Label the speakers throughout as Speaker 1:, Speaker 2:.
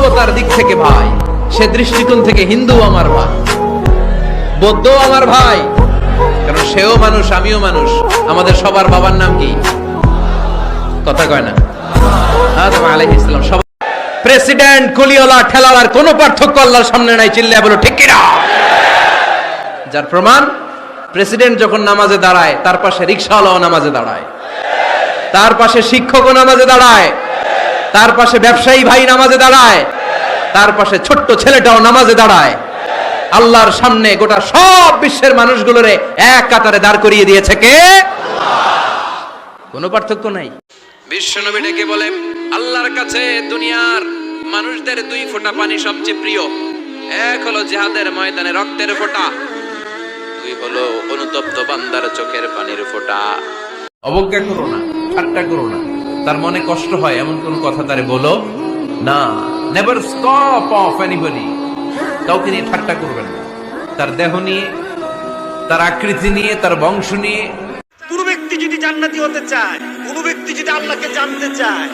Speaker 1: মানবতার দিক থেকে ভাই, সে দৃষ্টিকোণ থেকে হিন্দু আমার ভাই, বৌদ্ধ আমার ভাই, কারণ সেও মানুষ আমিও মানুষ। আমাদের সবার বাবার নাম কি? কথা কয় না? আদম আলাইহিস সালাম। সব প্রেসিডেন্ট, কুলিওয়ালা, ঠেলাওয়ালার কোনো পার্থক্য আল্লাহর সামনে নাই। চিল্লায় বলো ঠিক কিনা? যার প্রমাণ, প্রেসিডেন্ট যখন নামাজে দাঁড়ায় তার পাশে রিকশাওয়ালাও নামাজে দাঁড়ায়, তার পাশে শিক্ষকও নামাজে দাঁড়ায়, তার পাশে ব্যবসায়ী ভাই নামাজে দাঁড়ায়, তার পাশে ছোট্ট ছেলেটাও নামাজে দাঁড়ায়। আল্লাহর সামনে গোটা সব বিশ্বের মানুষগুলোরে এক কাতারে দাঁড় করিয়ে দিয়েছে কে? কোনো পার্থক্য নাই। বিশ্বনবী ডেকে বলে, আল্লাহর কাছে দুনিয়ার মানুষদের দুই ফোঁটা পানি সবচেয়ে প্রিয়। এক হলো জিহাদের ময়দানে রক্তের ফোঁটা, দুই হলো অনুতপ্ত বান্দার চোখের পানির ফোঁটা। অবজ্ঞা করো না, ঠাট্টা করো না, তার মনে কষ্ট হয় এমন কোন কথা তারে বলো না। Never stop of anybody. কাউকে নিয়ে ঠাট্টা করবেন না, তার দেহ নিয়ে, তার আকৃতি নিয়ে, তার বংশ নিয়ে।
Speaker 2: কোন ব্যক্তি যদি জান্নাতি হতে চায়, কোন ব্যক্তি যদি আল্লাহকে জানতে চায়,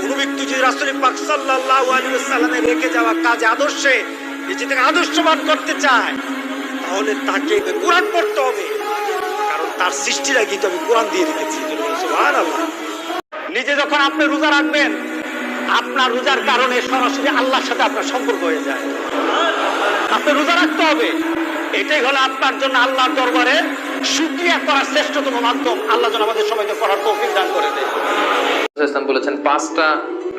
Speaker 2: কোন ব্যক্তি যদি রাসূল পাক সাল্লাল্লাহু আলাইহি ওয়াসাল্লামের রেখে যাওয়া কাজে আদর্শে নিজেকে আদর্শবান করতে চায়, তাহলে তাকে কোরআন পড়তে হবে। কারণ তার সৃষ্টির আগে তো আমি কোরআন দিয়ে রেখেছি। সুবহানাল্লাহ। নিজে যখন আপনি রোজা রাখবেন, আপনার রোজার কারণে সরাসরি আল্লাহর সাথে আপনার সম্পর্ক হয়ে যায়। আপনি রোজা রাখতে হবে, এটাই হলো আপনার জন্য আল্লাহর দরবারে শুকরিয়া করার শ্রেষ্ঠতম মাধ্যম। আল্লাহ যেন আমাদের সবাইকে করার তৌফিক দান করে দেয়।
Speaker 3: ইসলাম বলেছেন, 5টা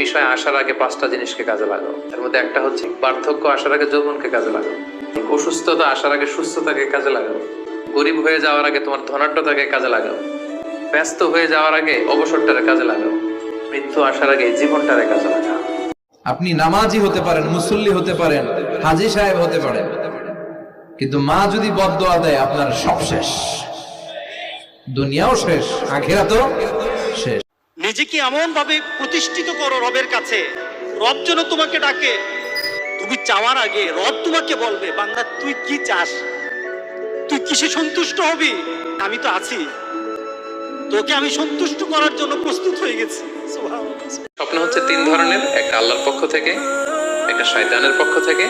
Speaker 3: বিষয় আসার আগে 5টা জিনিসকে কাজে লাগাও। এর মধ্যে একটা হচ্ছে বার্ধক্য আসার আগে যৌবনকে কাজে লাগাও, অসুস্থতা আসার আগে সুস্থতাকে কাজে লাগাও, গরিব হয়ে যাওয়ার আগে তোমার ধনাঢ্যতাকে কাজে লাগাও, ব্যস্ত হয়ে যাওয়ার আগে অবসরটারে কাজে লাগাও, মৃত্যু আসার আগে জীবনটারে কাজে লাগাও।
Speaker 1: আপনি নামাজি হতে পারেন, মুসল্লি হতে পারেন, হাজী সাহেব হতে পারেন, কিন্তু মা যদি বদদোয়া দেয় আপনার সব শেষ, দুনিয়াও শেষ, আখিরাতও শেষ।
Speaker 2: নিজেকে এমন ভাবে প্রতিষ্ঠিত করো রবের কাছে, রব যেন তোমাকে ডাকে। তুমি চাওয়ার আগে রব তোমাকে বলবে, বান্দা তুই কি চাস, তুই কিসে সন্তুষ্ট হবি? আমি তো আছি, তোকে আমি সন্তুষ্ট করার জন্য প্রস্তুত হয়ে গেছি।
Speaker 3: স্বপ্ন হচ্ছে 3 ধরনের, একটা আল্লাহর পক্ষ থেকে, একটা শয়তানের পক্ষ থেকে,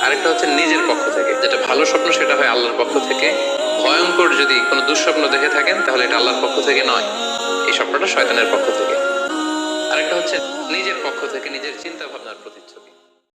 Speaker 3: আরেকটা হচ্ছে নিজের পক্ষ থেকে। যেটা ভালো স্বপ্ন সেটা হয় আল্লাহর পক্ষ থেকে। ভয়ঙ্কর যদি কোনো দুঃস্বপ্ন দেখে থাকেন তাহলে এটা আল্লাহর পক্ষ থেকে নয়, এই স্বপ্নটা শয়তানের পক্ষ থেকে। আরেকটা হচ্ছে নিজের পক্ষ থেকে, নিজের চিন্তা ভাবনার প্রতিচ্ছবি।